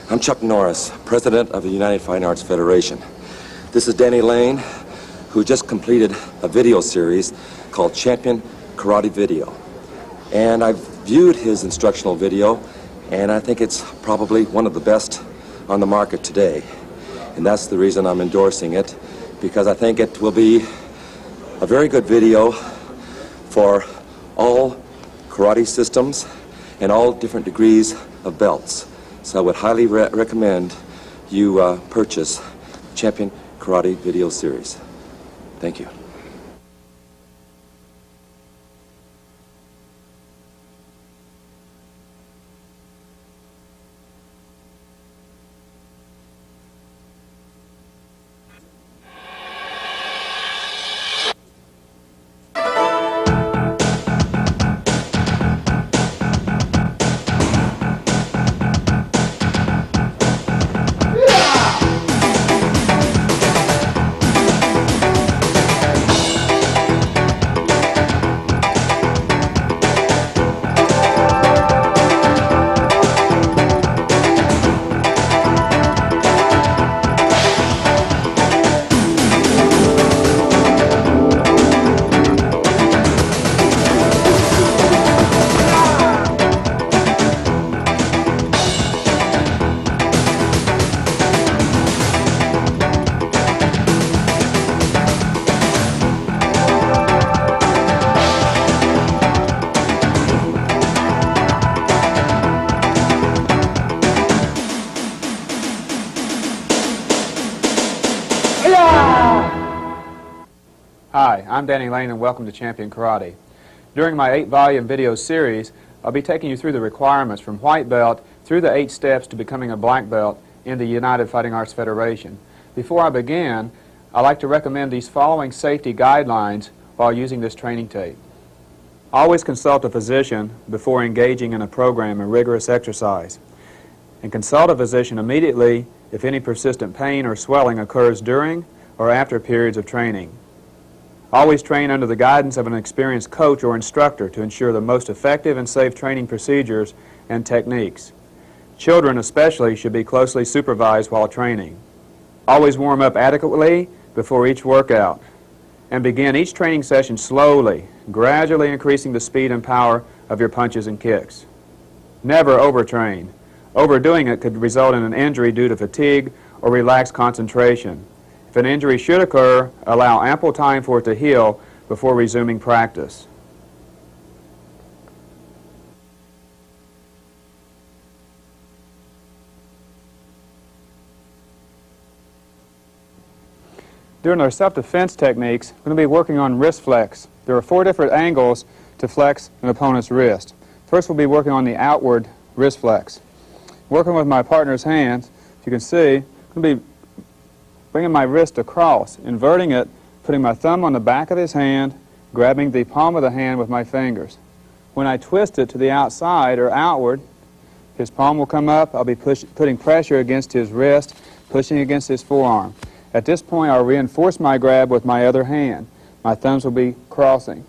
I'm Chuck Norris, President of the United Fine Arts Federation. This is Danny Lane, who just completed a video series called Champion Karate Video. And I've viewed his instructional video, and I think it's probably one of the best on the market today. And that's the reason I'm endorsing it, because I think it will be a very good video for all karate systems and all different degrees of belts. So I would highly recommend you purchase Champion Karate Video Series. Thank you. Hi, I'm Danny Lane and welcome to Champion Karate. During my 8-volume video series, I'll be taking you through the requirements from white belt through the 8 steps to becoming a black belt in the United Fighting Arts Federation. Before I begin, I'd like to recommend these following safety guidelines while using this training tape. Always consult a physician before engaging in a program of rigorous exercise. And consult a physician immediately if any persistent pain or swelling occurs during or after periods of training. Always train under the guidance of an experienced coach or instructor to ensure the most effective and safe training procedures and techniques. Children especially should be closely supervised while training. Always warm up adequately before each workout and begin each training session slowly, gradually increasing the speed and power of your punches and kicks. Never overtrain. Overdoing it could result in an injury due to fatigue or relaxed concentration. If an injury should occur, allow ample time for it to heal before resuming practice. During our self-defense techniques, we're going to be working on wrist flex. There are 4 different angles to flex an opponent's wrist. First, we'll be working on the outward wrist flex. Working with my partner's hands, if you can see, I'm going to be bringing my wrist across, inverting it, putting my thumb on the back of his hand, grabbing the palm of the hand with my fingers. When I twist it to the outside or outward, his palm will come up. I'll be putting pressure against his wrist, pushing against his forearm. At this point, I'll reinforce my grab with my other hand. My thumbs will be crossing.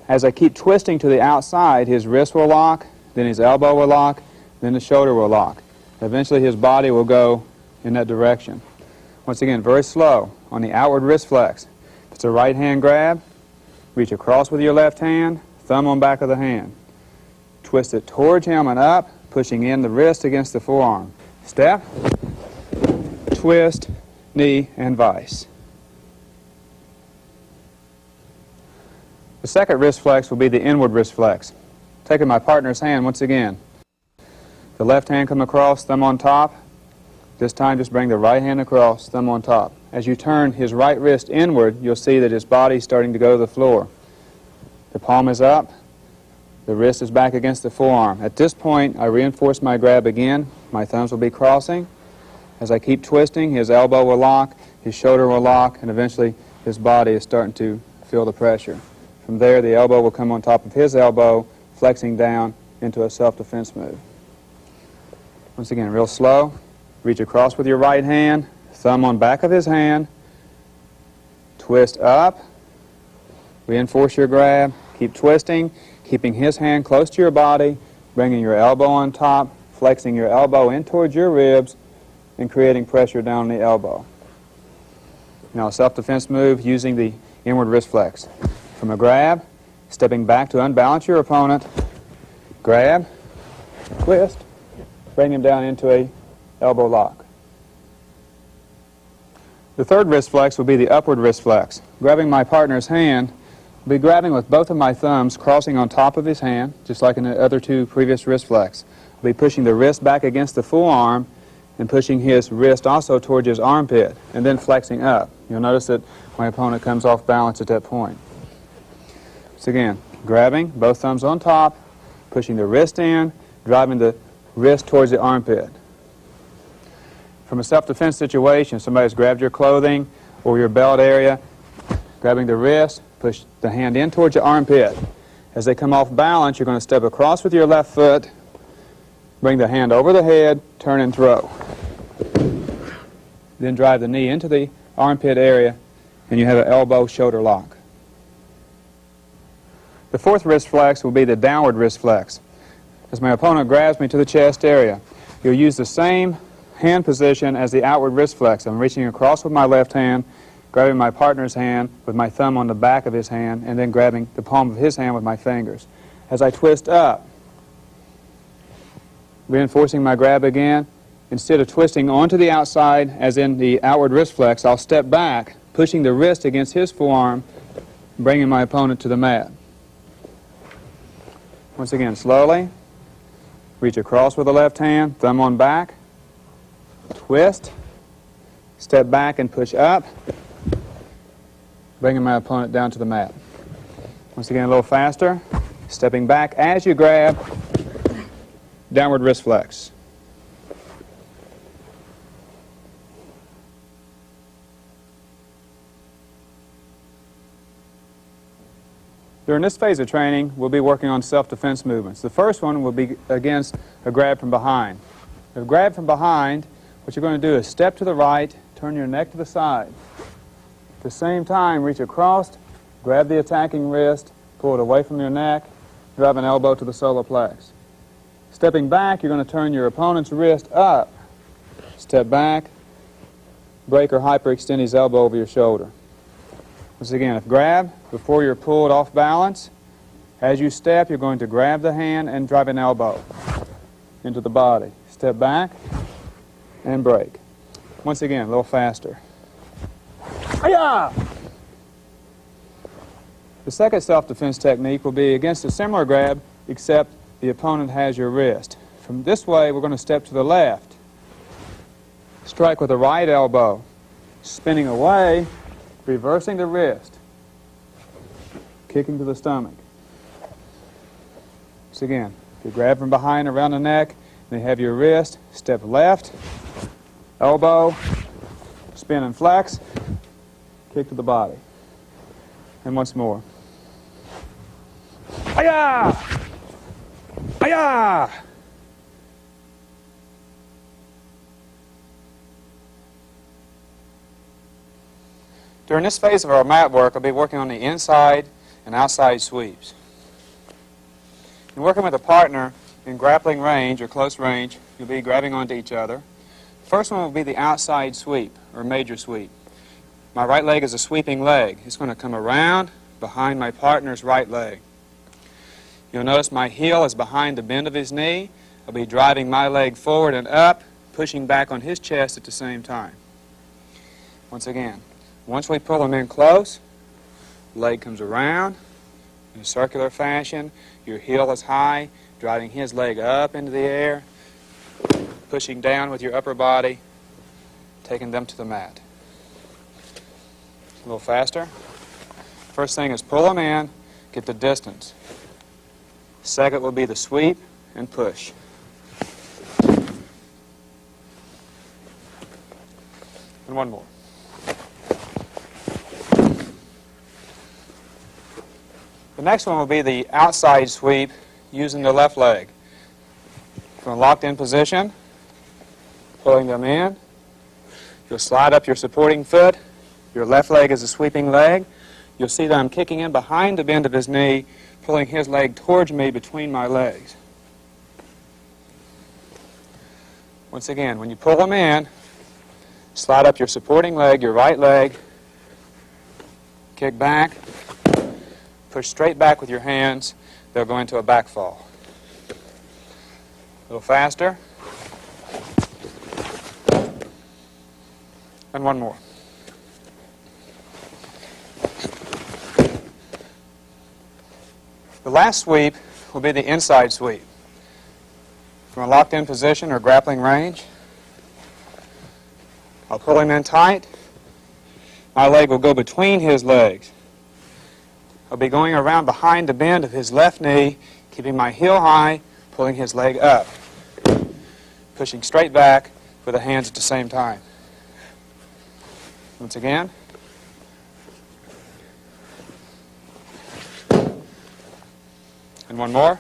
As I keep twisting to the outside, his wrist will lock, then his elbow will lock, then the shoulder will lock. Eventually, his body will go in that direction. Once again, very slow on the outward wrist flex. If it's a right hand grab, reach across with your left hand, thumb on back of the hand. Twist it towards him and up, pushing in the wrist against the forearm. Step, twist, knee, and vice. The second wrist flex will be the inward wrist flex. Taking my partner's hand once again. The left hand come across, thumb on top. This time just bring the right hand across, thumb on top. As you turn his right wrist inward, you'll see that his body's starting to go to the floor. The palm is up, the wrist is back against the forearm. At this point, I reinforce my grab again. My thumbs will be crossing. As I keep twisting, his elbow will lock, his shoulder will lock, and eventually his body is starting to feel the pressure. From there, the elbow will come on top of his elbow, flexing down into a self-defense move. Once again, real slow. Reach across with your right hand, thumb on back of his hand, twist up, reinforce your grab, keep twisting, keeping his hand close to your body, bringing your elbow on top, flexing your elbow in towards your ribs and creating pressure down the elbow. Now a self-defense move using the inward wrist flex. From a grab, stepping back to unbalance your opponent, grab, twist, bring him down into a elbow lock. The third wrist flex will be the upward wrist flex. Grabbing my partner's hand, I'll be grabbing with both of my thumbs, crossing on top of his hand, just like in the other two previous wrist flex. I'll be pushing the wrist back against the forearm and pushing his wrist also towards his armpit, and then flexing up. You'll notice that my opponent comes off balance at that point. So again, grabbing, both thumbs on top, pushing the wrist in, driving the wrist towards the armpit. From a self-defense situation, somebody's grabbed your clothing or your belt area, grabbing the wrist, push the hand in towards your armpit. As they come off balance, you're going to step across with your left foot, bring the hand over the head, turn and throw. Then drive the knee into the armpit area, and you have an elbow-shoulder lock. The fourth wrist flex will be the downward wrist flex. As my opponent grabs me to the chest area, you'll use the same hand position as the outward wrist flex. I'm reaching across with my left hand, grabbing my partner's hand with my thumb on the back of his hand, and then grabbing the palm of his hand with my fingers. As I twist up, reinforcing my grab again, instead of twisting onto the outside as in the outward wrist flex, I'll step back, pushing the wrist against his forearm, bringing my opponent to the mat. Once again, slowly, reach across with the left hand, thumb on back, twist, step back and push up, bringing my opponent down to the mat. Once again, a little faster, stepping back as you grab, downward wrist flex. During this phase of training, we'll be working on self-defense movements. The first one will be against a grab from behind. A grab from behind, what you're going to do is step to the right, turn your neck to the side. At the same time, reach across, grab the attacking wrist, pull it away from your neck, drive an elbow to the solar plex. Stepping back, you're going to turn your opponent's wrist up. Step back, break or hyperextend his elbow over your shoulder. Once again, if grab, before you're pulled off balance, as you step, you're going to grab the hand and drive an elbow into the body. Step back and break. Once again, a little faster. Hi-ya! The second self-defense technique will be against a similar grab, except the opponent has your wrist. From this way, we're going to step to the left. Strike with the right elbow, spinning away, reversing the wrist, kicking to the stomach. So again, if you grab from behind around the neck, and you have your wrist, step left, elbow, spin and flex, kick to the body. And once more. Hi-ya! Hi-ya! During this phase of our mat work, I'll be working on the inside and outside sweeps. In working with a partner in grappling range or close range, you'll be grabbing onto each other. The first one will be the outside sweep or major sweep. My right leg is a sweeping leg. It's going to come around behind my partner's right leg. You'll notice my heel is behind the bend of his knee. I'll be driving my leg forward and up, pushing back on his chest at the same time. Once again, once we pull him in close, leg comes around in a circular fashion. Your heel is high, driving his leg up into the air, pushing down with your upper body, taking them to the mat. A little faster. First thing is pull them in, get the distance. Second will be the sweep and push. And one more. The next one will be the outside sweep using the left leg. From a locked in position, pulling them in. You'll slide up your supporting foot. Your left leg is a sweeping leg. You'll see that I'm kicking in behind the bend of his knee, pulling his leg towards me between my legs. Once again, when you pull them in, slide up your supporting leg, your right leg, kick back, push straight back with your hands. They'll go into a back fall. A little faster. And one more. The last sweep will be the inside sweep. From a locked-in position or grappling range, I'll pull him in tight. My leg will go between his legs. I'll be going around behind the bend of his left knee, keeping my heel high, pulling his leg up, pushing straight back with the hands at the same time. Once again. And one more.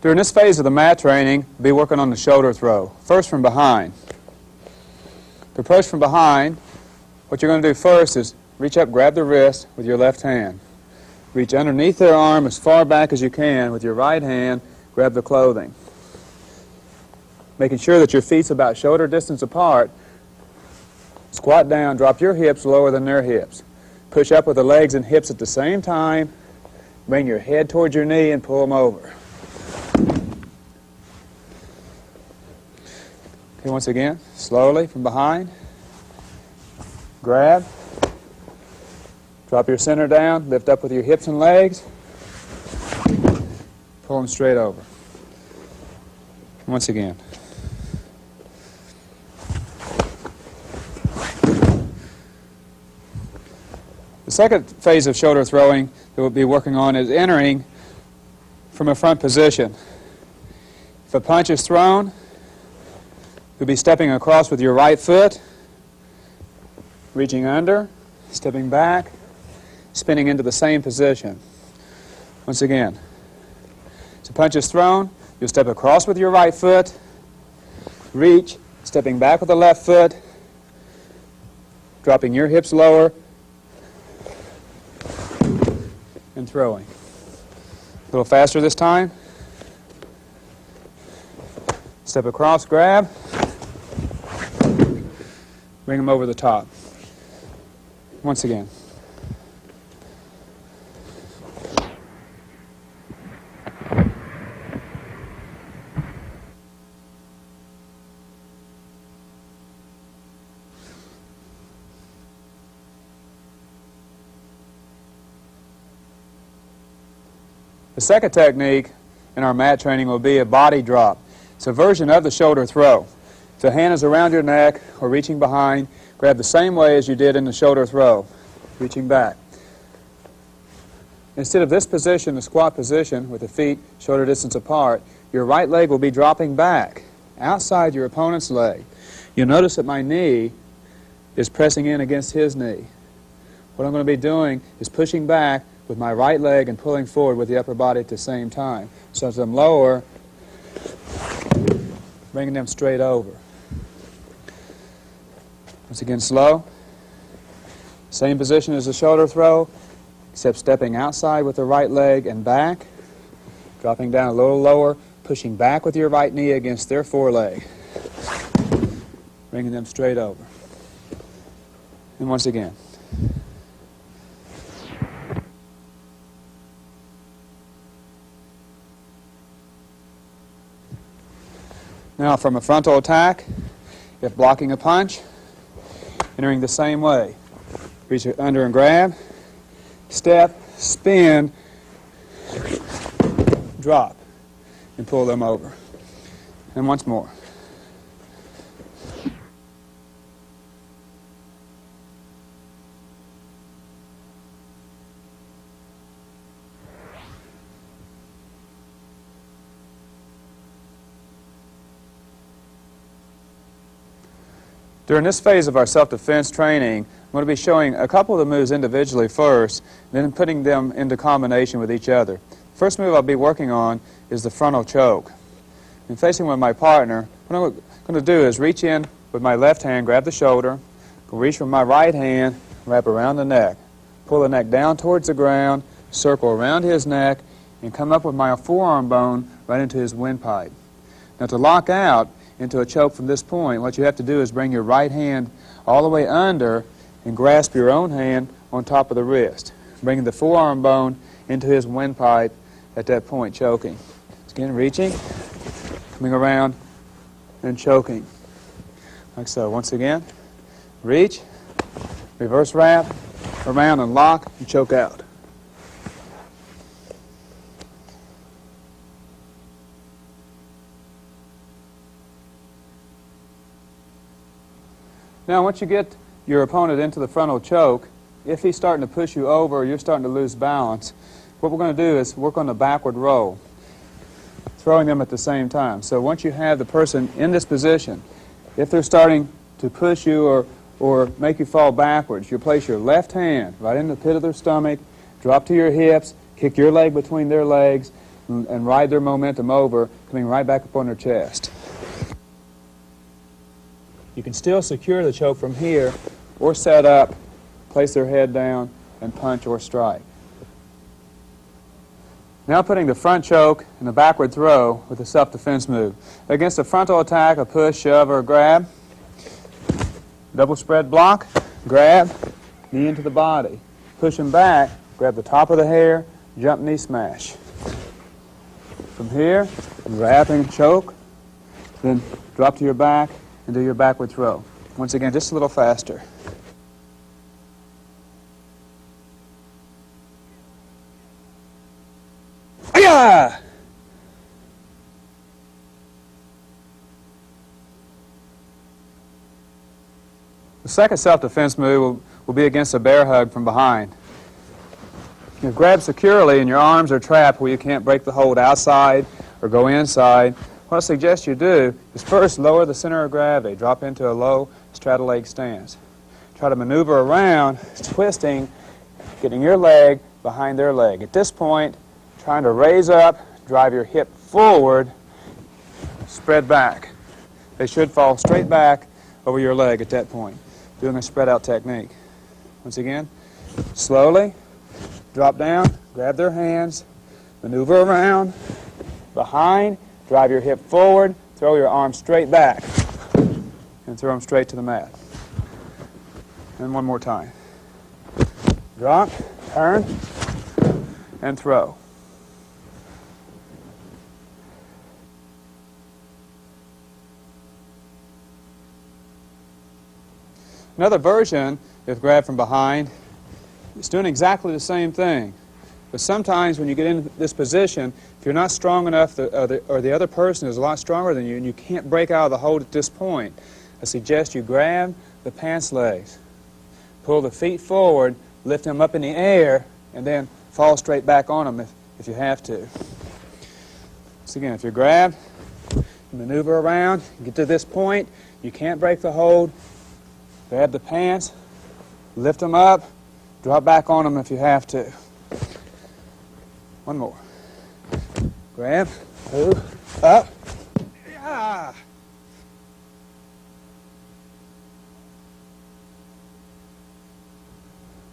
During this phase of the mat training, we'll be working on the shoulder throw. First from behind. To approach from behind, what you're going to do first is reach up, grab the wrist with your left hand. Reach underneath their arm as far back as you can with your right hand, grab the clothing. Making sure that your feet's about shoulder distance apart. Squat down, drop your hips lower than their hips. Push up with the legs and hips at the same time. Bring your head towards your knee and pull them over. Okay, once again, slowly from behind. Grab. Drop your center down, lift up with your hips and legs. Pull them straight over. Once again. The second phase of shoulder throwing that we'll be working on is entering from a front position. If a punch is thrown, you'll be stepping across with your right foot, reaching under, stepping back, spinning into the same position. Once again, as a punch is thrown, you'll step across with your right foot, reach, stepping back with the left foot, dropping your hips lower, and throwing. A little faster this time. Step across, grab, bring them over the top. Once again. The second technique in our mat training will be a body drop. It's a version of the shoulder throw. If the hand is around your neck or reaching behind, grab the same way as you did in the shoulder throw, reaching back. Instead of this position, the squat position, with the feet shoulder distance apart, your right leg will be dropping back outside your opponent's leg. You'll notice that my knee is pressing in against his knee. What I'm going to be doing is pushing back with my right leg and pulling forward with the upper body at the same time. So as I'm lower, bringing them straight over. Once again, slow. Same position as the shoulder throw, except stepping outside with the right leg and back, dropping down a little lower, pushing back with your right knee against their foreleg, bringing them straight over. And once again. Now from a frontal attack, if blocking a punch, entering the same way. Reach it under and grab, step, spin, drop, and pull them over. And once more. During this phase of our self-defense training, I'm going to be showing a couple of the moves individually first, then putting them into combination with each other. First move I'll be working on is the frontal choke. And facing with my partner, what I'm going to do is reach in with my left hand, grab the shoulder, Reach with my right hand, wrap around the neck. Pull the neck down towards the ground, circle around his neck, and come up with my forearm bone right into his windpipe. Now to lock out into a choke from this point, what you have to do is bring your right hand all the way under and grasp your own hand on top of the wrist, bringing the forearm bone into his windpipe at that point, choking. Again, reaching, coming around, and choking. Like so. Once again, reach, reverse wrap, around and lock, and choke out. Now, once you get your opponent into the frontal choke, if he's starting to push you over or you're starting to lose balance, what we're going to do is work on the backward roll, throwing them at the same time. So once you have the person in this position, if they're starting to push you or make you fall backwards, you place your left hand right in the pit of their stomach, drop to your hips, kick your leg between their legs, and ride their momentum over, coming right back up on their chest. You can still secure the choke from here or set up, place their head down, and punch or strike. Now putting the front choke and the backward throw with a self-defense move. Against a frontal attack, a push, shove, or a grab, double spread block, grab, knee into the body. Push him back, grab the top of the hair, jump knee smash. From here, grab and choke, then drop to your back and do your backward throw. Once again, just a little faster. Hi-ya! The second self-defense move will be against a bear hug from behind. You grab securely and your arms are trapped where you can't break the hold outside or go inside. What I suggest you do is first lower the center of gravity, drop into a low straddle leg stance. Try to maneuver around, twisting, getting your leg behind their leg. At this point, trying to raise up, drive your hip forward, spread back. They should fall straight back over your leg at that point, doing a spread out technique. Once again, slowly, drop down, grab their hands, maneuver around, behind, drive your hip forward, throw your arms straight back, and throw them straight to the mat. And one more time. Drop, turn, and throw. Another version, if grabbed from behind, is doing exactly the same thing. But sometimes when you get in this position, if you're not strong enough or the other person is a lot stronger than you and you can't break out of the hold at this point, I suggest you grab the pants legs, pull the feet forward, lift them up in the air, and then fall straight back on them if you have to. So again, if you're grabbed, you maneuver around, get to this point, you can't break the hold, grab the pants, lift them up, drop back on them if you have to. One more. Grab, move, up. Yeah.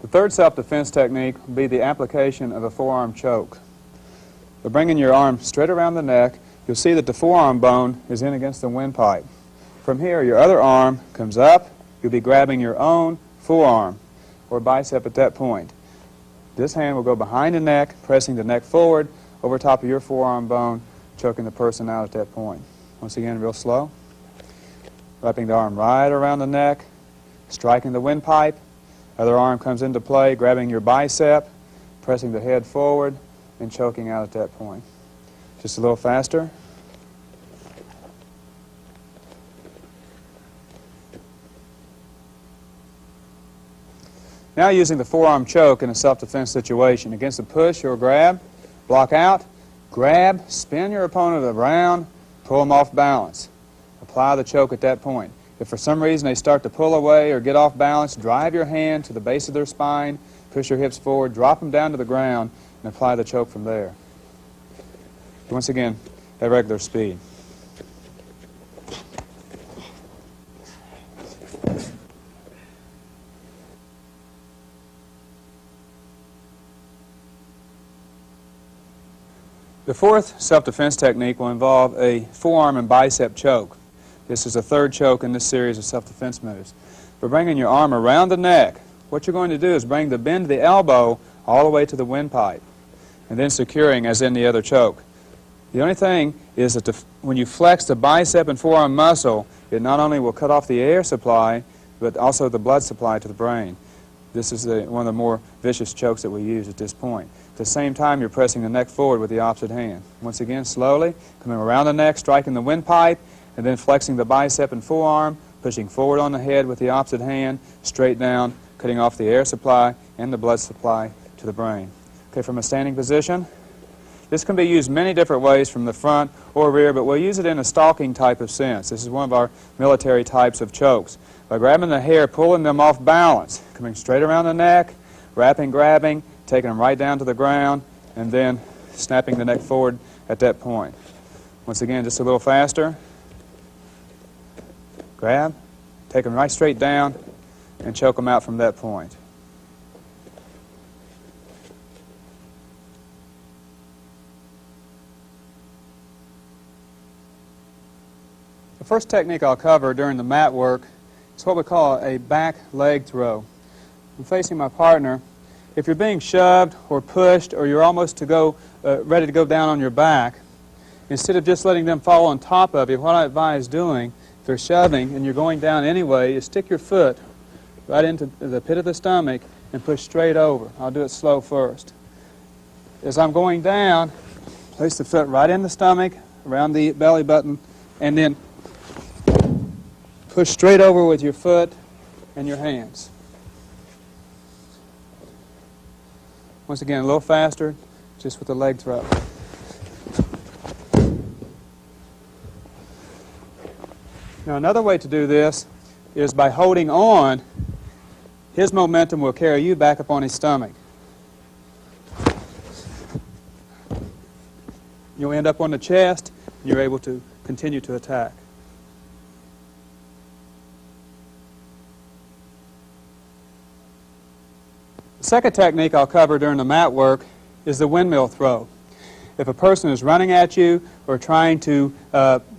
The third self-defense technique will be the application of a forearm choke. By bringing your arm straight around the neck, you'll see that the forearm bone is in against the windpipe. From here, your other arm comes up. You'll be grabbing your own forearm or bicep at that point. This hand will go behind the neck, pressing the neck forward over top of your forearm bone, choking the person out at that point. Once again, real slow. Wrapping the arm right around the neck, striking the windpipe. Other arm comes into play, grabbing your bicep, pressing the head forward, and choking out at that point. Just a little faster. Now using the forearm choke in a self-defense situation. Against a push or grab, block out, grab, spin your opponent around, pull them off balance. Apply the choke at that point. If for some reason they start to pull away or get off balance, drive your hand to the base of their spine, push your hips forward, drop them down to the ground, and apply the choke from there. Once again, at regular speed. The fourth self-defense technique will involve a forearm and bicep choke. This is the third choke in this series of self-defense moves. By bringing your arm around the neck, what you're going to do is bring the bend of the elbow all the way to the windpipe, and then securing as in the other choke. The only thing is that when you flex the bicep and forearm muscle, it not only will cut off the air supply, but also the blood supply to the brain. This is one of the more vicious chokes that we use at this point. At the same time, you're pressing the neck forward with the opposite hand. Once again, slowly, coming around the neck, striking the windpipe, and then flexing the bicep and forearm, pushing forward on the head with the opposite hand, straight down, cutting off the air supply and the blood supply to the brain. Okay, from a standing position, this can be used many different ways from the front or rear, but we'll use it in a stalking type of sense. This is one of our military types of chokes. By grabbing the hair, pulling them off balance, coming straight around the neck, wrapping, grabbing, taking them right down to the ground, and then snapping the neck forward at that point. Once again, just a little faster. Grab, take them right straight down, and choke them out from that point. The first technique I'll cover during the mat work is what we call a back leg throw. I'm facing my partner. If you're being shoved or pushed or you're almost ready to go down on your back, instead of just letting them fall on top of you, what I advise doing, if they're shoving and you're going down anyway, is stick your foot right into the pit of the stomach and push straight over. I'll do it slow first. As I'm going down, place the foot right in the stomach, around the belly button, and then push straight over with your foot and your hands. Once again, a little faster, just with the leg throw. Now, another way to do this is by holding on. His momentum will carry you back up on his stomach. You'll end up on the chest, and you're able to continue to attack. The second technique I'll cover during the mat work is the windmill throw. If a person is running at you or trying to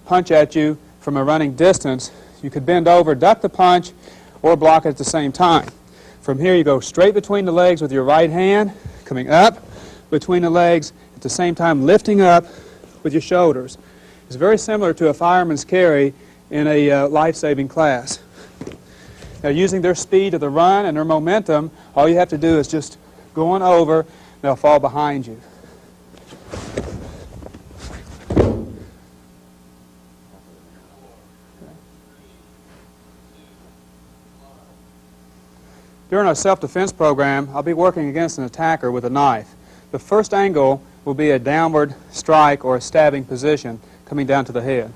punch at you from a running distance, you could bend over, duck the punch, or block it at the same time. From here, you go straight between the legs with your right hand, coming up between the legs, at the same time lifting up with your shoulders. It's very similar to a fireman's carry in a life-saving class. Now, using their speed of the run and their momentum, all you have to do is just go on over, and they'll fall behind you. During our self-defense program, I'll be working against an attacker with a knife. The first angle will be a downward strike or a stabbing position coming down to the head.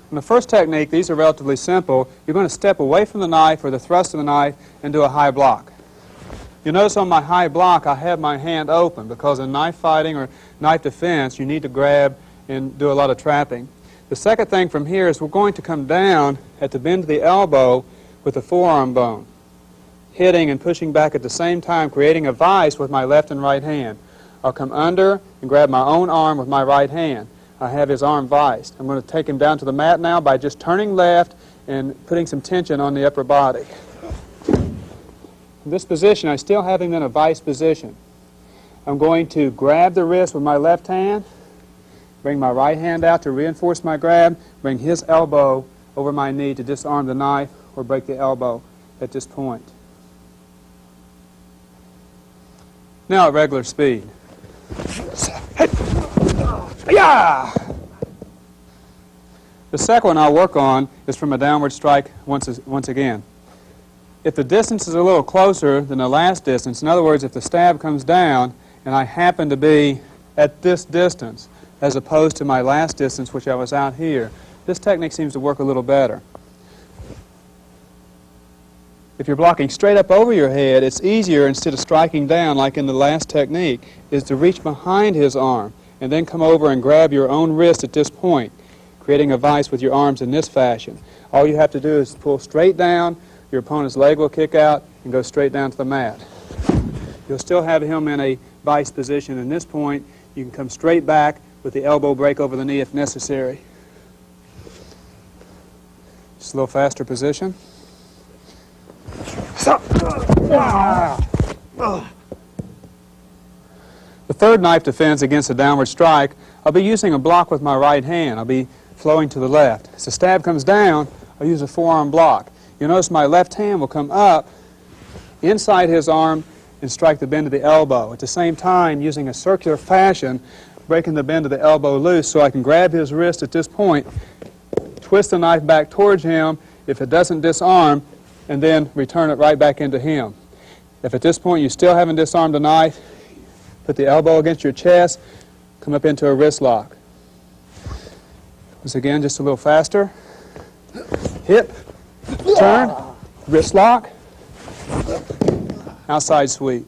In the first technique, these are relatively simple. You're going to step away from the knife or the thrust of the knife and do a high block. You'll notice on my high block I have my hand open because in knife fighting or knife defense you need to grab and do a lot of trapping. The second thing from here is we're going to come down at the bend of the elbow with the forearm bone, hitting and pushing back at the same time, creating a vise with my left and right hand. I'll come under and grab my own arm with my right hand. I have his arm viced. I'm going to take him down to the mat now by just turning left and putting some tension on the upper body. In this position, I still have him in a vice position. I'm going to grab the wrist with my left hand, bring my right hand out to reinforce my grab, bring his elbow over my knee to disarm the knife or break the elbow at this point. Now at regular speed. Yeah! The second one I'll work on is from a downward strike once again. If the distance is a little closer than the last distance, in other words, if the stab comes down and I happen to be at this distance as opposed to my last distance, which I was out here, this technique seems to work a little better. If you're blocking straight up over your head, it's easier, instead of striking down like in the last technique, is to reach behind his arm and then come over and grab your own wrist at this point, creating a vise with your arms in this fashion. All you have to do is pull straight down, your opponent's leg will kick out, and go straight down to the mat. You'll still have him in a vice position. At this point, You can come straight back with the elbow break over the knee if necessary. Just a little faster position. The third knife defense against a downward strike, I'll be using a block with my right hand. I'll be flowing to the left. As the stab comes down, I'll use a forearm block. You'll notice my left hand will come up inside his arm and strike the bend of the elbow. At the same time, using a circular fashion, breaking the bend of the elbow loose so I can grab his wrist at this point, twist the knife back towards him if it doesn't disarm, and then return it right back into him. If at this point you still haven't disarmed the knife, put the elbow against your chest, come up into a wrist lock. Once again, just a little faster. Hip, turn, wrist lock, outside sweep.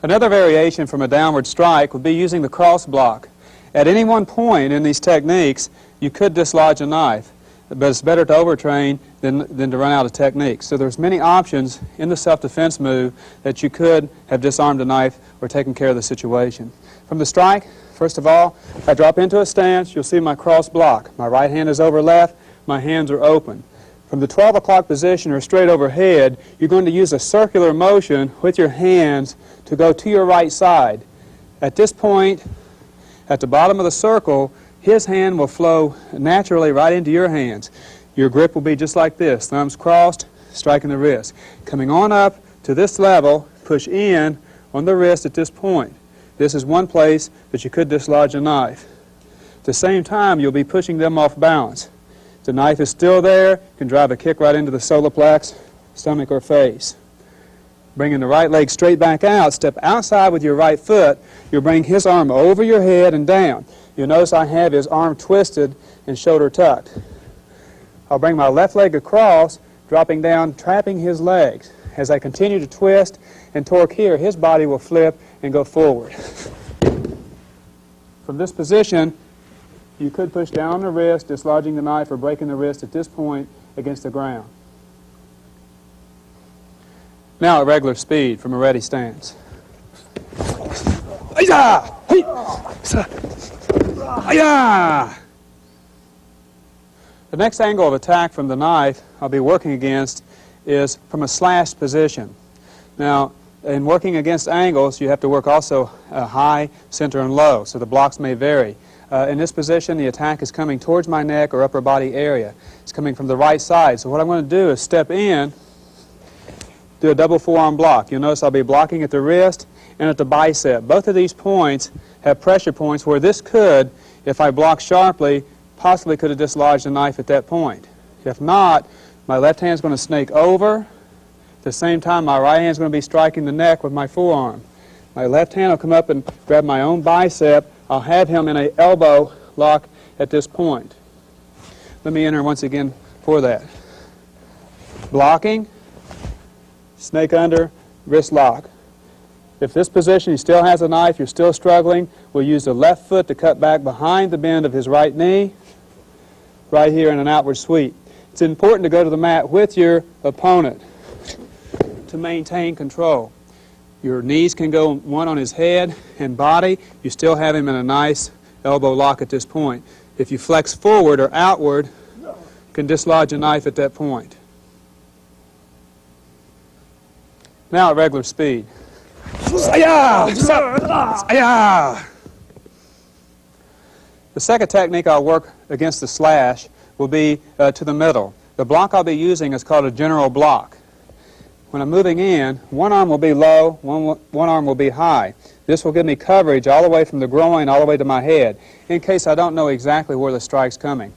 Another variation from a downward strike would be using the cross block. At any one point in these techniques, you could dislodge a knife, but it's better to overtrain than to run out of techniques. So there's many options in the self-defense move that you could have disarmed a knife or taken care of the situation. From the strike, first of all, I drop into a stance. You'll see my cross block. My right hand is over left. My hands are open. From the 12 o'clock position or straight overhead, you're going to use a circular motion with your hands to go to your right side. At this point, at the bottom of the circle, his hand will flow naturally right into your hands. Your grip will be just like this, thumbs crossed, striking the wrist. Coming on up to this level, push in on the wrist at this point. This is one place that you could dislodge a knife. At the same time, you'll be pushing them off balance. The knife is still there, you can drive a kick right into the solar plex, stomach or face. Bringing the right leg straight back out, step outside with your right foot, you'll bring his arm over your head and down. You'll notice I have his arm twisted and shoulder tucked. I'll bring my left leg across, dropping down, trapping his legs. As I continue to twist and torque here, his body will flip and go forward. From this position, you could push down on the wrist, dislodging the knife or breaking the wrist at this point against the ground. Now at regular speed from a ready stance. The next angle of attack from the knife I'll be working against is from a slashed position. Now, in working against angles, you have to work also high, center, and low, so the blocks may vary. In this position, the attack is coming towards my neck or upper body area. It's coming from the right side. So what I'm going to do is step in, do a double forearm block. You'll notice I'll be blocking at the wrist and at the bicep. Both of these points have pressure points where this could, if I block sharply, possibly could have dislodged the knife at that point. If not, my left hand is going to snake over. At the same time, my right hand is going to be striking the neck with my forearm. My left hand will come up and grab my own bicep. I'll have him in an elbow lock at this point. Let me enter once again for that. Blocking, snake under, wrist lock. If this position he still has a knife, you're still struggling, we'll use the left foot to cut back behind the bend of his right knee, right here in an outward sweep. It's important to go to the mat with your opponent to maintain control. Your knees can go one on his head and body. You still have him in a nice elbow lock at this point. If you flex forward or outward, you can dislodge a knife at that point. Now at regular speed. The second technique I'll work against the slash will be to the middle. The block I'll be using is called a general block. When I'm moving in, one arm will be low, one arm will be high. This will give me coverage all the way from the groin all the way to my head, in case I don't know exactly where the strike's coming.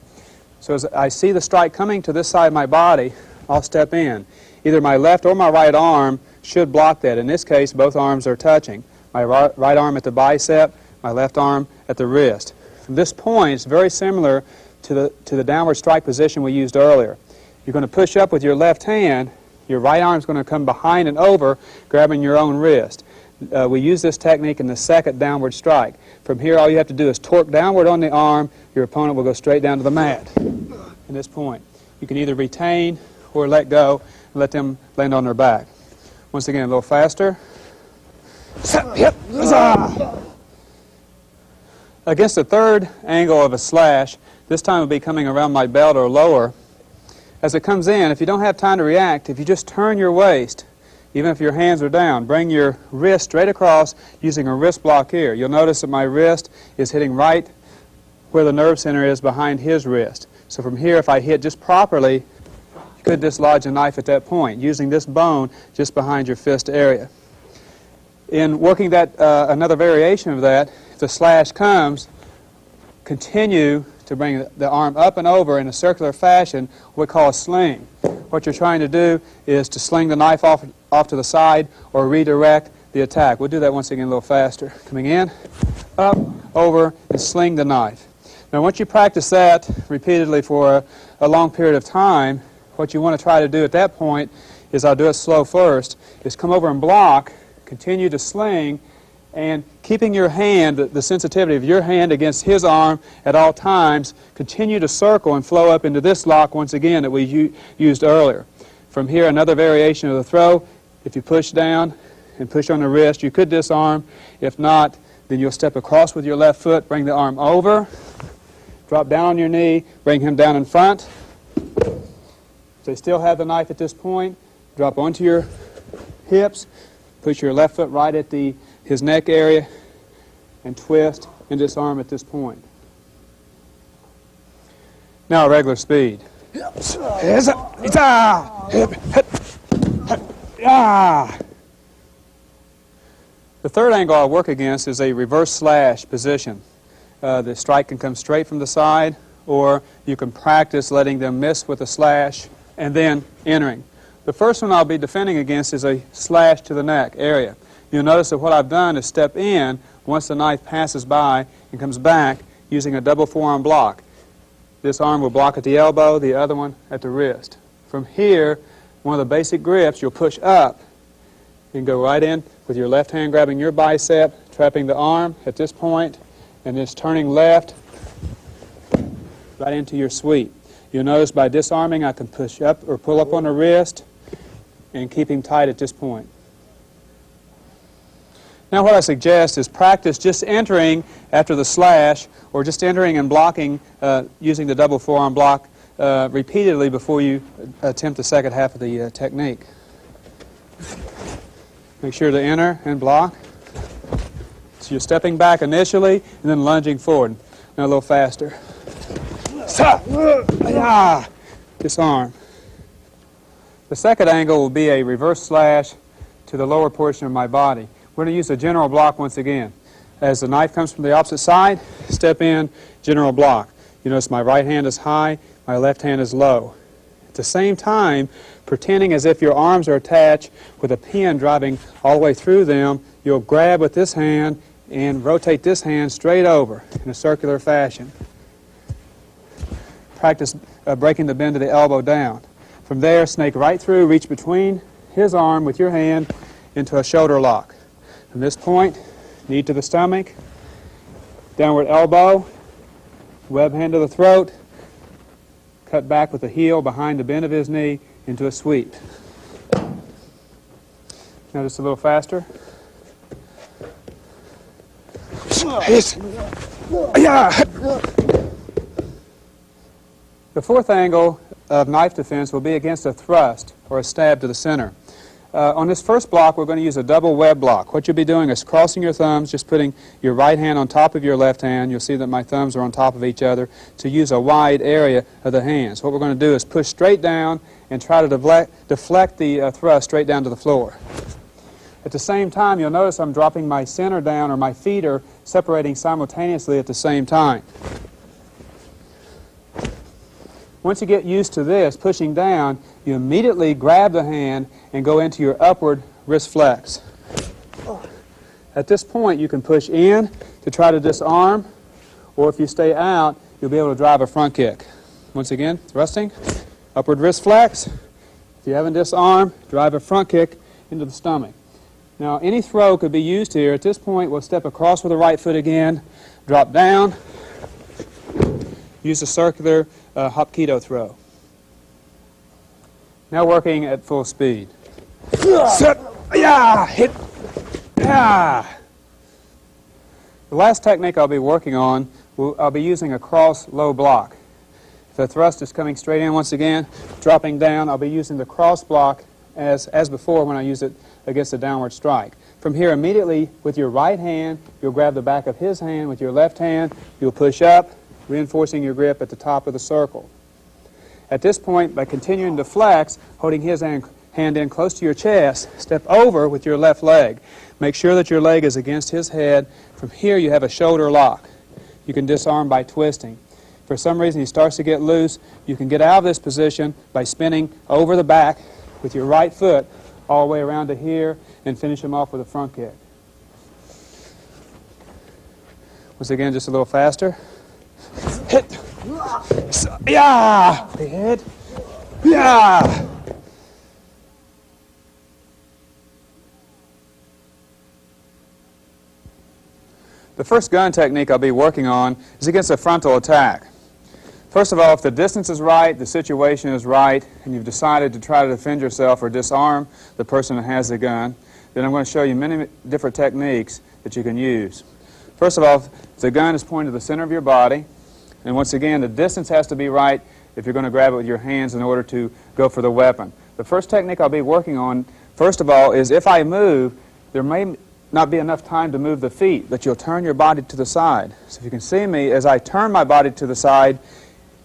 So as I see the strike coming to this side of my body, I'll step in. Either my left or my right arm should block that. In this case, both arms are touching. My right arm at the bicep, my left arm at the wrist. From this point, it's very similar to the downward strike position we used earlier. You're going to push up with your left hand. Your right arm is going to come behind and over, grabbing your own wrist. We use this technique in the second downward strike. From here, all you have to do is torque downward on the arm. Your opponent will go straight down to the mat at this point. You can either retain or let go and let them land on their back. Once again, a little faster. Against the third angle of a slash, this time it'll be coming around my belt or lower. As it comes in, if you don't have time to react, if you just turn your waist, even if your hands are down, bring your wrist straight across using a wrist block here. You'll notice that my wrist is hitting right where the nerve center is behind his wrist. So from here, if I hit just properly, you could dislodge a knife at that point, using this bone just behind your fist area. In working that, another variation of that, if the slash comes, continue to bring the arm up and over in a circular fashion, what we call a sling. What you're trying to do is to sling the knife off to the side or redirect the attack. We'll do that once again a little faster. Coming in, up, over, and sling the knife. Now once you practice that repeatedly for a long period of time, what you want to try to do at that point is, I'll do it slow first, is come over and block, continue to sling, and keeping your hand, the sensitivity of your hand against his arm at all times, continue to circle and flow up into this lock once again that we used earlier. From here, another variation of the throw. If you push down and push on the wrist, you could disarm. If not, then you'll step across with your left foot, bring the arm over, drop down on your knee, bring him down in front. If they still have the knife at this point, drop onto your hips, push your left foot right at his neck area, and twist and disarm at this point. Now regular speed. The third angle I'll work against is a reverse slash position. The strike can come straight from the side, or you can practice letting them miss with a slash and then entering. The first one I'll be defending against is a slash to the neck area. You'll notice that what I've done is step in once the knife passes by and comes back using a double forearm block. This arm will block at the elbow, the other one at the wrist. From here, one of the basic grips, you'll push up and go right in with your left hand grabbing your bicep, trapping the arm at this point, and just turning left right into your sweep. You'll notice by disarming, I can push up or pull up on the wrist and keep him tight at this point. Now what I suggest is practice just entering after the slash, or just entering and blocking using the double forearm block repeatedly before you attempt the second half of the technique. Make sure to enter and block. So you're stepping back initially and then lunging forward. Now a little faster. Disarm. The second angle will be a reverse slash to the lower portion of my body. We're going to use a general block once again. As the knife comes from the opposite side, step in, general block. You notice my right hand is high, my left hand is low. At the same time, pretending as if your arms are attached with a pin driving all the way through them, you'll grab with this hand and rotate this hand straight over in a circular fashion. Practice breaking the bend of the elbow down. From there, snake right through, reach between his arm with your hand into a shoulder lock. From this point, knee to the stomach, downward elbow, web hand to the throat, cut back with the heel behind the bend of his knee into a sweep. Now just a little faster. The fourth angle of knife defense will be against a thrust or a stab to the center. On this first block, we're going to use a double web block. What you'll be doing is crossing your thumbs, just putting your right hand on top of your left hand. You'll see that my thumbs are on top of each other to use a wide area of the hands. What we're going to do is push straight down and try to deflect the thrust straight down to the floor. At the same time, you'll notice I'm dropping my center down, or my feet are separating simultaneously at the same time. Once you get used to this, pushing down, you immediately grab the hand and go into your upward wrist flex. At this point, you can push in to try to disarm, or if you stay out, you'll be able to drive a front kick. Once again, thrusting, upward wrist flex. If you haven't disarmed, drive a front kick into the stomach. Now, any throw could be used here. At this point, we'll step across with the right foot again, drop down, use a circular Hapkido throw. Now working at full speed. Hit. Yeah. The last technique I'll be working on, I'll be using a cross low block. If the thrust is coming straight in once again, dropping down, I'll be using the cross block as before when I use it against a downward strike. From here, immediately with your right hand, you'll grab the back of his hand. With your left hand, you'll push up, reinforcing your grip at the top of the circle. At this point, by continuing to flex, holding his hand in close to your chest, step over with your left leg. Make sure that your leg is against his head. From here, you have a shoulder lock. You can disarm by twisting. If for some reason he starts to get loose, you can get out of this position by spinning over the back with your right foot all the way around to here and finish him off with a front kick. Once again, just a little faster. Hit. Yeah. Hit. Yeah. The first gun technique I'll be working on is against a frontal attack. First of all, if the distance is right, the situation is right, and you've decided to try to defend yourself or disarm the person that has the gun, then I'm going to show you many different techniques that you can use. First of all, the gun is pointed to the center of your body, and once again, the distance has to be right if you're going to grab it with your hands in order to go for the weapon. The first technique I'll be working on, first of all, is if I move, there may not be enough time to move the feet, but you'll turn your body to the side. So if you can see me, as I turn my body to the side,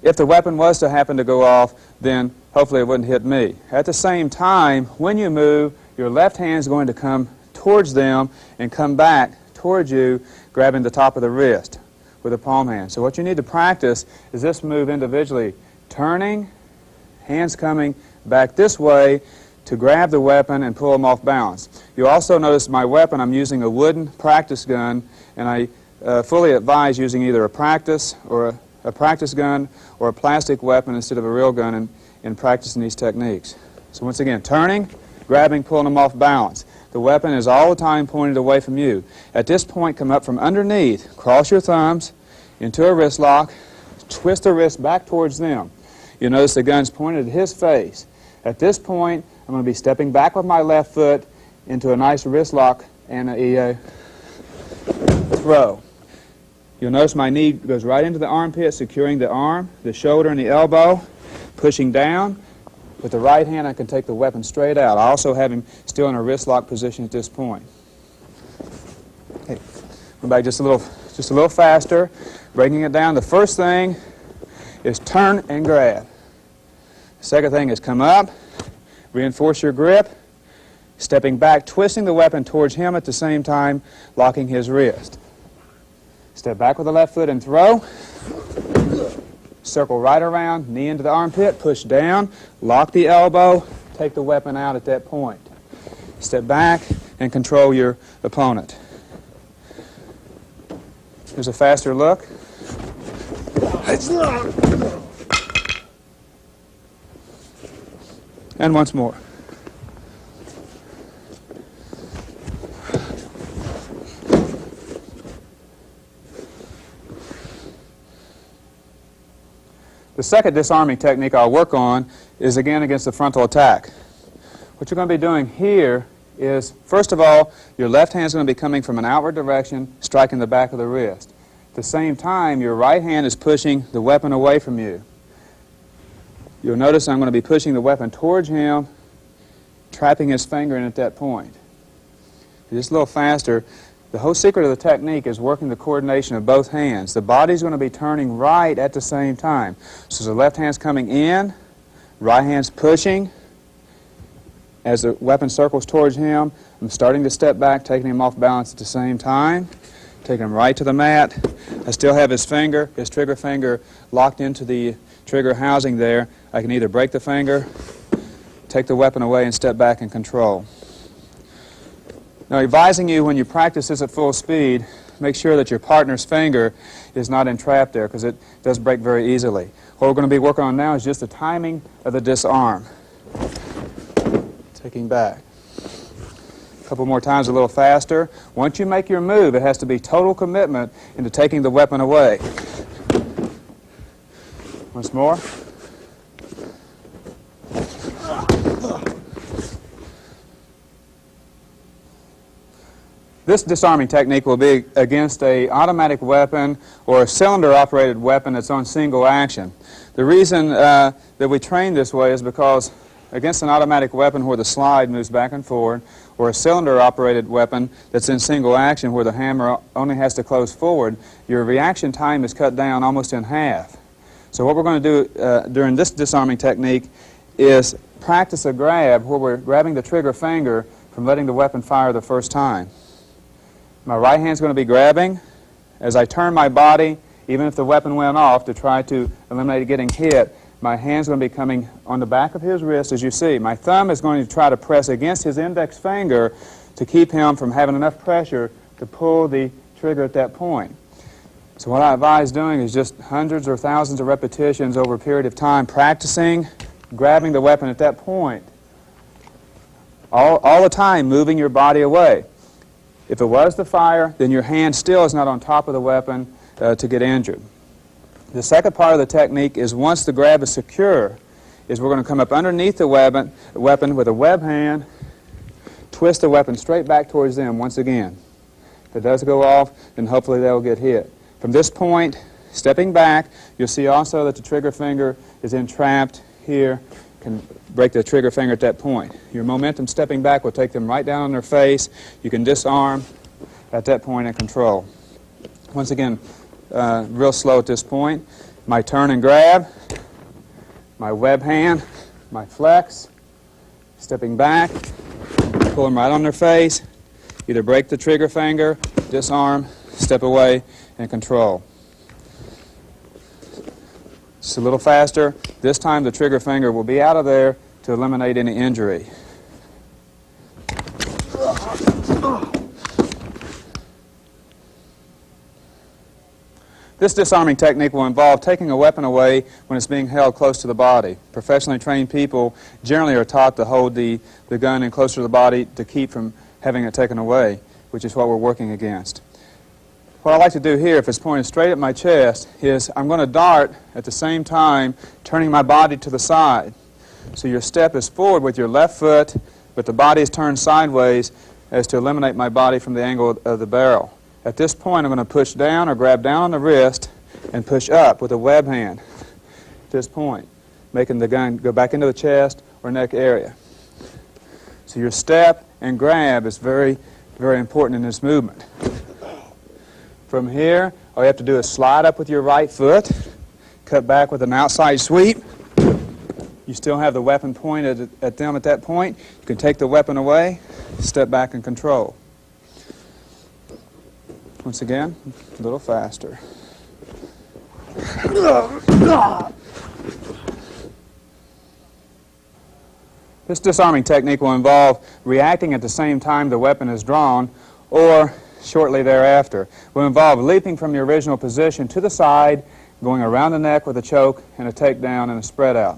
if the weapon was to happen to go off, then hopefully it wouldn't hit me. At the same time, when you move, your left hand is going to come towards them and come back towards you, grabbing the top of the wrist with a palm hand. So what you need to practice is this move individually. Turning, hands coming back this way to grab the weapon and pull them off balance. You'll also notice my weapon, I'm using a wooden practice gun, and I fully advise using either a practice gun or a plastic weapon instead of a real gun in practicing these techniques. So once again, turning, grabbing, pulling them off balance. The weapon is all the time pointed away from you. At this point, come up from underneath, cross your thumbs into a wrist lock, twist the wrist back towards them. You'll notice the gun's pointed at his face. At this point, I'm going to be stepping back with my left foot into a nice wrist lock and a throw. You'll notice my knee goes right into the armpit, securing the arm, the shoulder, and the elbow, pushing down. With the right hand, I can take the weapon straight out. I also have him still in a wrist lock position at this point. Okay. Go back just a little faster, breaking it down. The first thing is turn and grab. The second thing is come up, reinforce your grip, stepping back, twisting the weapon towards him at the same time, locking his wrist. Step back with the left foot and throw. Circle right around, knee into the armpit, push down, lock the elbow, take the weapon out at that point. Step back and control your opponent. Here's a faster look. And once more. The second disarming technique I'll work on is again against the frontal attack. What you're going to be doing here is, first of all, your left hand is going to be coming from an outward direction, striking the back of the wrist. At the same time, your right hand is pushing the weapon away from you. You'll notice I'm going to be pushing the weapon towards him, trapping his finger in at that point. Just a little faster. The whole secret of the technique is working the coordination of both hands. The body's going to be turning right at the same time. So the left hand's coming in, right hand's pushing. As the weapon circles towards him, I'm starting to step back, taking him off balance at the same time, taking him right to the mat. I still have his trigger finger locked into the trigger housing there. I can either break the finger, take the weapon away, and step back and control. Now, advising you when you practice this at full speed, make sure that your partner's finger is not entrapped there, because it does break very easily. What we're going to be working on now is just the timing of the disarm. Taking back. A couple more times a little faster. Once you make your move, it has to be total commitment into taking the weapon away. Once more. This disarming technique will be against an automatic weapon or a cylinder-operated weapon that's on single action. The reason that we train this way is because against an automatic weapon where the slide moves back and forward, or a cylinder-operated weapon that's in single action where the hammer only has to close forward, your reaction time is cut down almost in half. So what we're going to do during this disarming technique is practice a grab where we're grabbing the trigger finger from letting the weapon fire the first time. My right hand's going to be grabbing. As I turn my body, even if the weapon went off, to try to eliminate getting hit, my hand's going to be coming on the back of his wrist, as you see. My thumb is going to try to press against his index finger to keep him from having enough pressure to pull the trigger at that point. So what I advise doing is just hundreds or thousands of repetitions over a period of time, practicing grabbing the weapon at that point. All the time moving your body away. If it was to fire, then your hand still is not on top of the weapon to get injured. The second part of the technique is once the grab is secure, is we're going to come up underneath the weapon with a web hand, twist the weapon straight back towards them once again. If it does go off, then hopefully they'll get hit. From this point, stepping back, you'll see also that the trigger finger is entrapped here. Can break the trigger finger at that point. Your momentum stepping back will take them right down on their face. You can disarm at that point and control. Once again, real slow at this point. My turn and grab, my web hand, my flex, stepping back, pull them right on their face, either break the trigger finger, disarm, step away, and control. Just a little faster. This time the trigger finger will be out of there to eliminate any injury. This disarming technique will involve taking a weapon away when it's being held close to the body. Professionally trained people generally are taught to hold the gun in closer to the body to keep from having it taken away, which is what we're working against. What I like to do here, if it's pointed straight at my chest, is I'm going to dart at the same time turning my body to the side. So your step is forward with your left foot, but the body is turned sideways as to eliminate my body from the angle of the barrel. At this point, I'm going to push down or grab down on the wrist and push up with a web hand at this point, making the gun go back into the chest or neck area. So your step and grab is very, very important in this movement. From here, all you have to do is slide up with your right foot, cut back with an outside sweep. You still have the weapon pointed at them at that point. You can take the weapon away, step back and control. Once again, a little faster. This disarming technique will involve reacting at the same time the weapon is drawn or shortly thereafter. It will involve leaping from your original position to the side, going around the neck with a choke and a takedown and a spread out.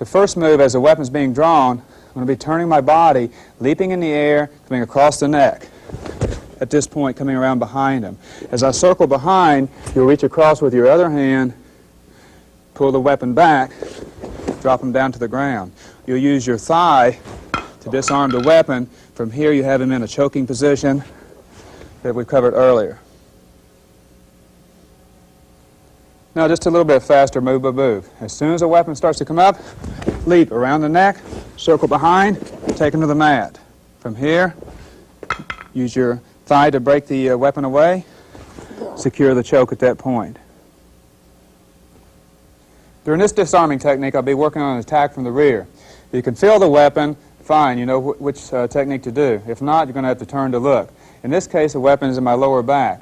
The first move, as the weapon's being drawn, I'm going to be turning my body, leaping in the air, coming across the neck. At this point, coming around behind him. As I circle behind, you'll reach across with your other hand, pull the weapon back, drop him down to the ground. You'll use your thigh to disarm the weapon. From here, you have him in a choking position that we covered earlier. Now, just a little bit faster move by move. As soon as the weapon starts to come up, leap around the neck, circle behind, take him to the mat. From here, use your thigh to break the weapon away, secure the choke at that point. During this disarming technique, I'll be working on an attack from the rear. If you can feel the weapon, fine, you know which technique to do. If not, you're going to have to turn to look. In this case, the weapon is in my lower back.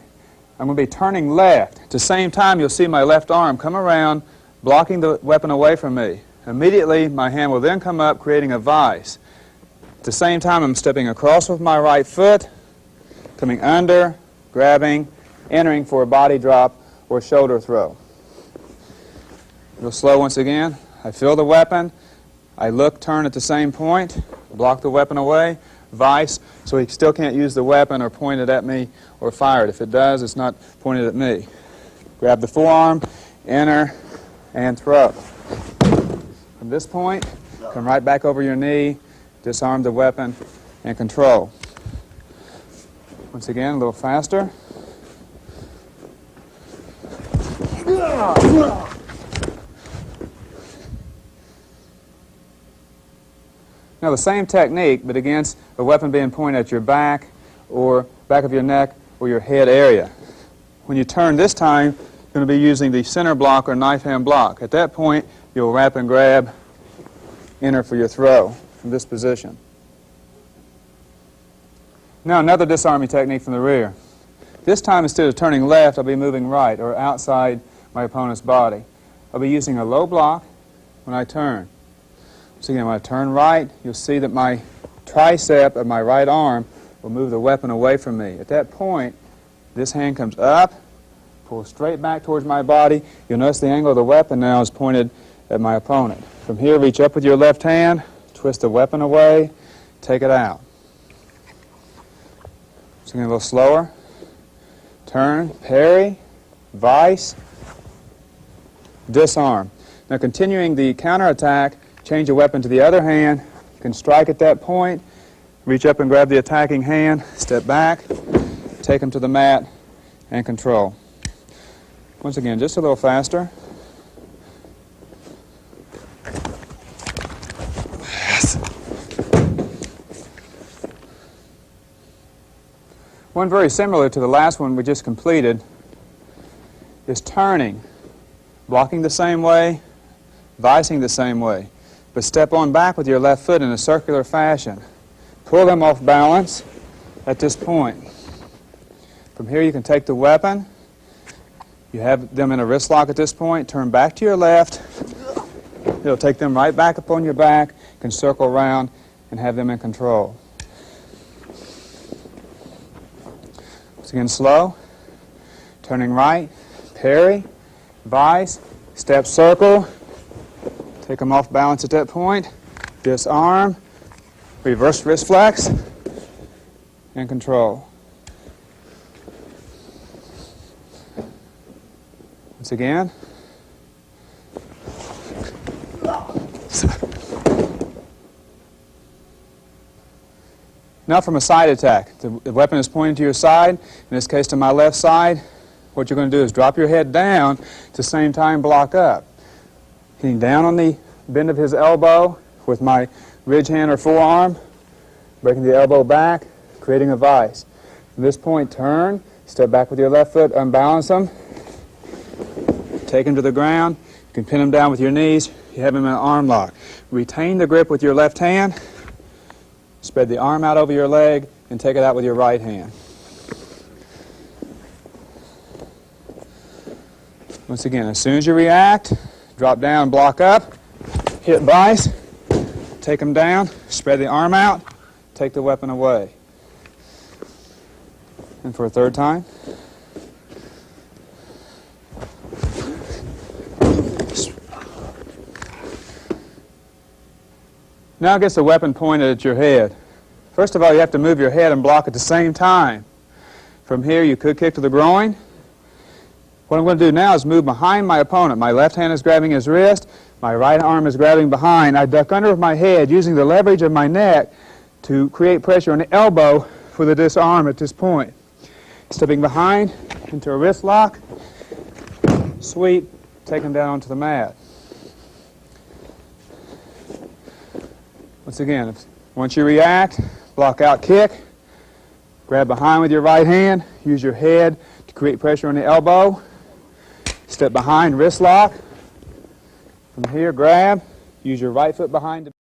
I'm going to be turning left. At the same time, you'll see my left arm come around, blocking the weapon away from me. Immediately, my hand will then come up, creating a vice. At the same time, I'm stepping across with my right foot, coming under, grabbing, entering for a body drop or shoulder throw. Real slow once again. I feel the weapon. I look, turn at the same point, block the weapon away, vice, so he still can't use the weapon or point it at me or fire it. If it does, it's not pointed at me. Grab the forearm, enter, and throw. From this point, come right back over your knee, disarm the weapon, and control. Once again, a little faster. Now the same technique, but against a weapon being pointed at your back or back of your neck or your head area. When you turn this time, you're going to be using the center block or knife hand block. At that point, you'll wrap and grab, enter for your throw from this position. Now another disarming technique from the rear. This time, instead of turning left, I'll be moving right or outside my opponent's body. I'll be using a low block when I turn. So again, when I turn right, you'll see that my tricep of my right arm will move the weapon away from me. At that point, this hand comes up, pulls straight back towards my body. You'll notice the angle of the weapon now is pointed at my opponent. From here, reach up with your left hand, twist the weapon away, take it out. So again, a little slower. Turn, parry, vice, disarm. Now continuing the counterattack, change the weapon to the other hand. You can strike at that point, reach up and grab the attacking hand, step back, take him to the mat, and control. Once again, just a little faster. One very similar to the last one we just completed is turning, blocking the same way, vicing the same way, but step on back with your left foot in a circular fashion. Pull them off balance at this point. From here you can take the weapon, you have them in a wrist lock at this point, turn back to your left, you'll take them right back up on your back, you can circle around and have them in control. Again, slow, turning right, parry, vice, step circle, take them off balance at that point, disarm, reverse wrist flex, and control. Once again. Now from a side attack. The weapon is pointing to your side, in this case to my left side. What you're going to do is drop your head down, at the same time block up. Hitting down on the bend of his elbow with my ridge hand or forearm, breaking the elbow back, creating a vice. From this point, turn, step back with your left foot, unbalance him, take him to the ground. You can pin him down with your knees. You have him in an arm lock. Retain the grip with your left hand. Spread the arm out over your leg and take it out with your right hand. Once again, as soon as you react, drop down, block up, hit vice, take them down, spread the arm out, take the weapon away. And for a third time. Now gets the weapon pointed at your head. First of all, you have to move your head and block at the same time. From here, you could kick to the groin. What I'm going to do now is move behind my opponent. My left hand is grabbing his wrist. My right arm is grabbing behind. I duck under with my head, using the leverage of my neck to create pressure on the elbow for the disarm at this point. Stepping behind into a wrist lock, sweep, take him down onto the mat. Once again, once you react, block out, kick, grab behind with your right hand, use your head to create pressure on the elbow, step behind, wrist lock. From here, grab, use your right foot behind.